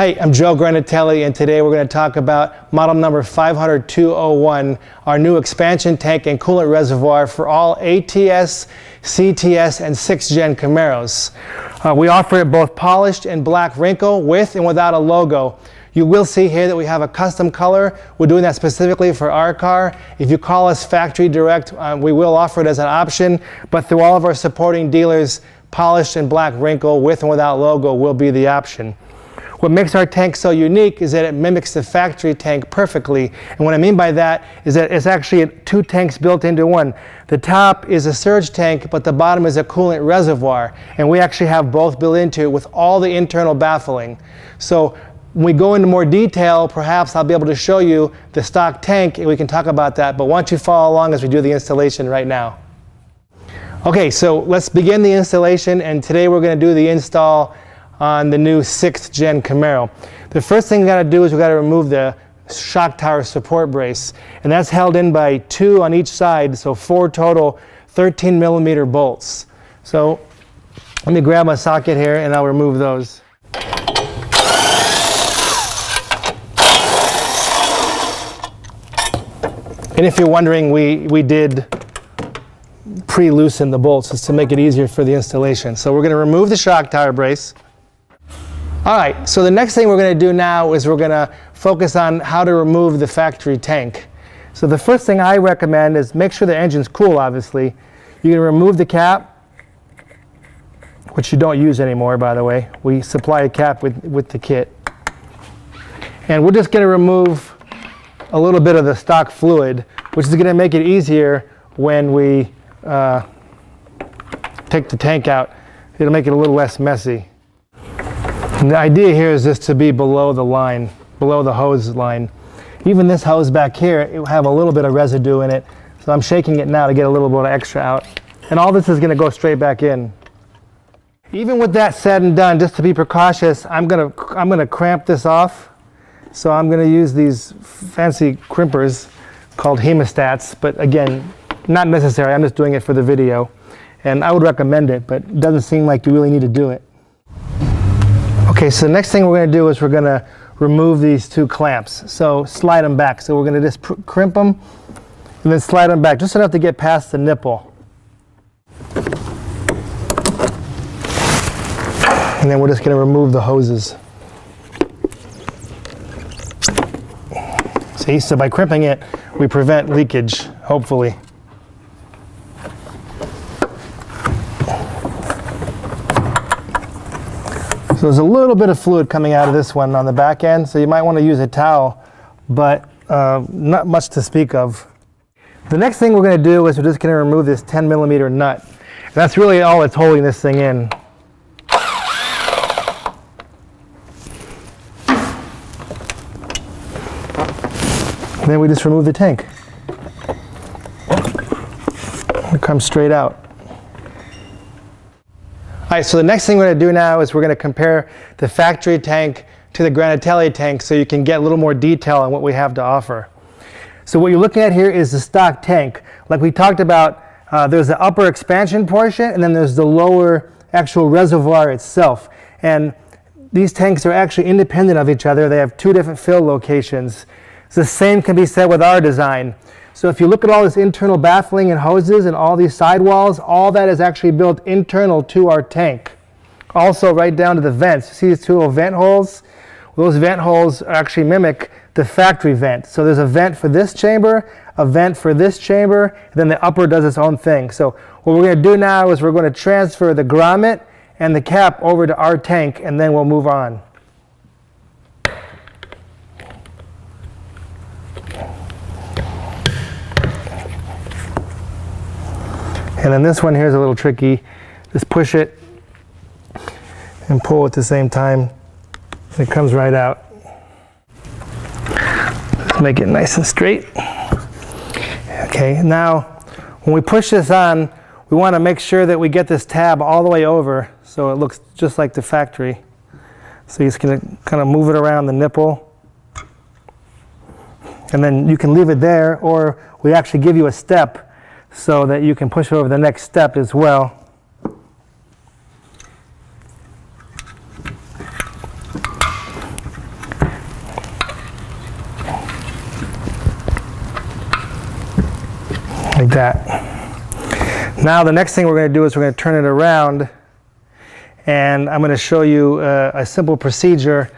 Hi, I'm Joe Granatelli, and today we're going to talk about model number 50201, our new expansion tank and coolant reservoir for all ATS, CTS, and 6th Gen Camaros. We offer it both polished and black wrinkle, with and without a logo. You will see here that we have a custom color. We're doing that specifically for our car. If you call us factory direct, we will offer it as an option, but through all of our supporting dealers, polished and black wrinkle, with and without logo, will be the option. What makes our tank so unique is that it mimics the factory tank perfectly. And what I mean by that is that it's actually two tanks built into one. The top is a surge tank, but the bottom is a coolant reservoir. And we actually have both built into it with all the internal baffling. So when we go into more detail, perhaps I'll be able to show you the stock tank and we can talk about that. But why don't you follow along as we do the installation right now. Okay, so let's begin the installation, and today we're going to do the install on the new 6th Gen Camaro. The first thing we got to do is we got to remove the shock tower support brace, and that's held in by 2 on each side, so 4 total 13mm bolts. So let me grab my socket here and I'll remove those. And if you're wondering, we did pre-loosen the bolts just to make it easier for the installation. So we're going to remove the shock tower brace. All right, so the next thing we're going to do now is we're going to focus on how to remove the factory tank. So the first thing I recommend is make sure the engine's cool, obviously. You're going to remove the cap, which you don't use anymore, by the way. We supply a cap with the kit. And we're just going to remove a little bit of the stock fluid, which is going to make it easier when we take the tank out. It'll make it a little less messy. And the idea here is just to be below the line, below the hose line. Even this hose back here, it will have a little bit of residue in it, so I'm shaking it now to get a little bit of extra out. And all this is going to go straight back in. Even with that said and done, just to be precautious, I'm gonna cramp this off. So I'm going to use these fancy crimpers called hemostats, but again, not necessary. I'm just doing it for the video, and I would recommend it, but it doesn't seem like you really need to do it. Okay, so the next thing we're going to do is we're going to remove these 2 clamps. So slide them back. So we're going to just crimp them and then slide them back just enough to get past the nipple. And then we're just going to remove the hoses. See, so by crimping it, we prevent leakage, hopefully. So there's a little bit of fluid coming out of this one on the back end, so you might want to use a towel, but not much to speak of. The next thing we're going to do is we're just going to remove this 10mm nut. And that's really all that's holding this thing in. And then we just remove the tank. It comes straight out. All right, so the next thing we're going to do now is we're going to compare the factory tank to the Granatelli tank so you can get a little more detail on what we have to offer. So what you're looking at here is the stock tank. Like we talked about, there's the upper expansion portion, and then there's the lower actual reservoir itself. And these tanks are actually independent of each other. They have 2 different fill locations. So the same can be said with our design. So if you look at all this internal baffling and hoses and all these sidewalls, all that is actually built internal to our tank. Also right down to the vents. You see these 2 little vent holes? Well, those vent holes actually mimic the factory vent. So there's a vent for this chamber, a vent for this chamber, and then the upper does its own thing. So what we're going to do now is we're going to transfer the grommet and the cap over to our tank, and then we'll move on. And then this one here is a little tricky. Just push it and pull at the same time. And it comes right out. Just make it nice and straight. Okay, now when we push this on, we want to make sure that we get this tab all the way over so it looks just like the factory. So you're just going to kind of move it around the nipple. And then you can leave it there, or we actually give you a step so that you can push over the next step as well. like that. Now the next thing we're going to do is we're going to turn it around, and I'm going to show you a simple procedure.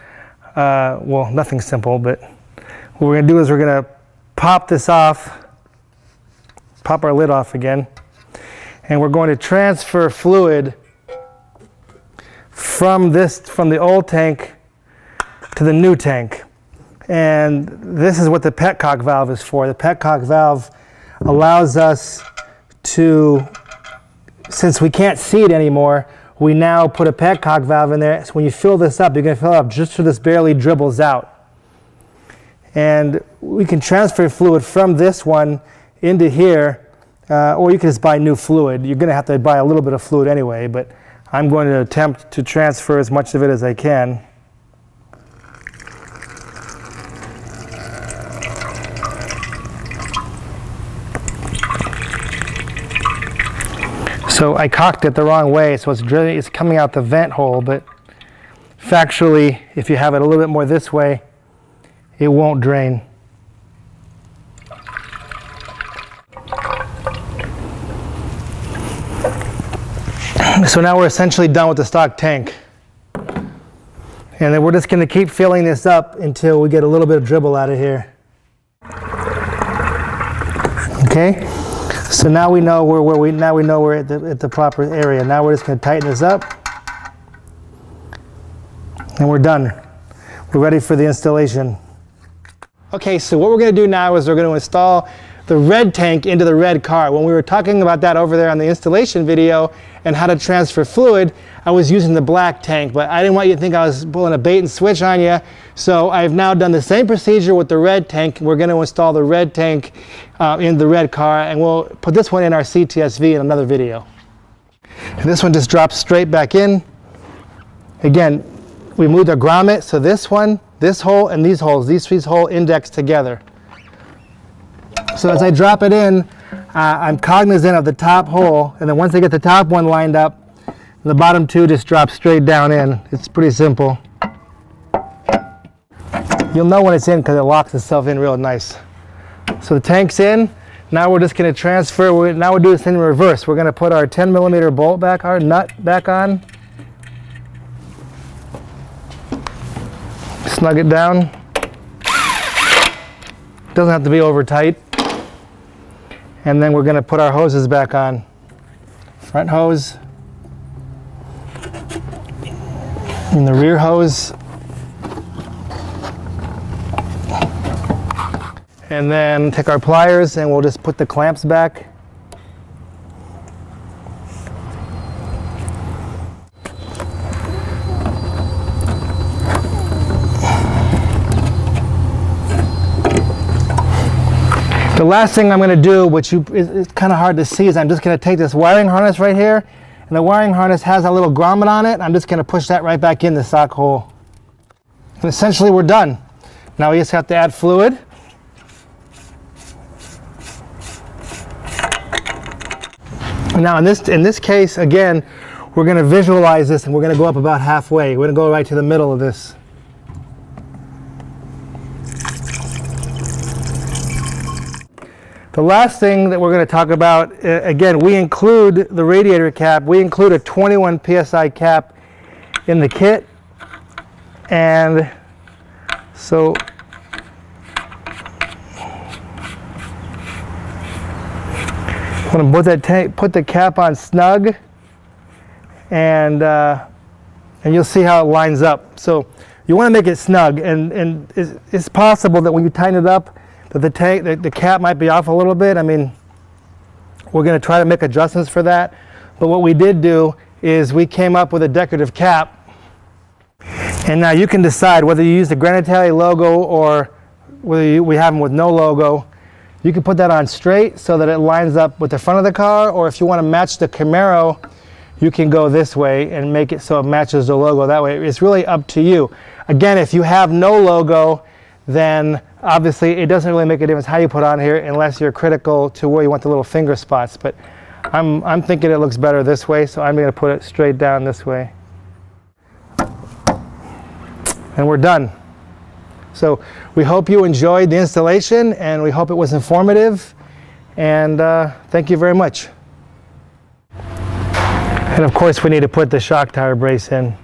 Well, nothing simple, but what we're going to do is we're going to pop this off, pop our lid off again, and we're going to transfer fluid from the old tank to the new tank. And this is what the Petcock valve is for. The Petcock valve allows us to, since we can't see it anymore, we now put a Petcock valve in there. So when you fill this up, you're going to fill it up just so this barely dribbles out. And we can transfer fluid from this one into here, or you can just buy new fluid. You're going to have to buy a little bit of fluid anyway, but I'm going to attempt to transfer as much of it as I can. So I cocked it the wrong way, so it's coming out the vent hole, but factually, if you have it a little bit more this way, it won't drain. So now we're essentially done with the stock tank. And then we're just going to keep filling this up until we get a little bit of dribble out of here. Okay, so now we know we're at the proper area. Now we're just going to tighten this up, and we're done. We're ready for the installation. Okay, so what we're going to do now is we're going to install the red tank into the red car. When we were talking about that over there on the installation video and how to transfer fluid, I was using the black tank, but I didn't want you to think I was pulling a bait and switch on you. So I've now done the same procedure with the red tank. We're going to install the red tank in the red car, and we'll put this one in our CTSV in another video. And this one just drops straight back in. Again, we moved our grommet, so this one, this hole, and these holes, these three holes index together. So as I drop it in, I'm cognizant of the top hole, and then once I get the top one lined up, the bottom two just drop straight down in. It's pretty simple. You'll know when it's in because it locks itself in real nice. So the tank's in. Now we're just going to transfer. Now we'll do this in reverse. We're going to put our 10mm bolt back, our nut back on. Snug it down. Doesn't have to be over tight. And then we're going to put our hoses back on. Front hose and the rear hose. And then take our pliers and we'll just put the clamps back. The last thing I'm going to do, which it's kind of hard to see, is I'm just going to take this wiring harness right here, and the wiring harness has a little grommet on it. I'm just going to push that right back in the sock hole. And essentially we're done. Now we just have to add fluid. Now in this case, again, we're going to visualize this, and we're going to go up about halfway. We're going to go right to the middle of this. The last thing that we're going to talk about, again, we include the radiator cap. We include a 21 PSI cap in the kit. And so I'm going to put the cap on snug, and you'll see how it lines up. So you want to make it snug, and it's possible that when you tighten it up, that the cap might be off a little bit. I mean, we're going to try to make adjustments for that. But what we did do is we came up with a decorative cap. And now you can decide whether you use the Granatelli logo or whether we have them with no logo. You can put that on straight so that it lines up with the front of the car, or if you want to match the Camaro, you can go this way and make it so it matches the logo that way. It's really up to you. Again, if you have no logo, then obviously it doesn't really make a difference how you put on here unless you're critical to where you want the little finger spots. But I'm thinking it looks better this way, so I'm going to put it straight down this way. And we're done. So we hope you enjoyed the installation, and we hope it was informative. And thank you very much. And of course we need to put the shock tower brace in.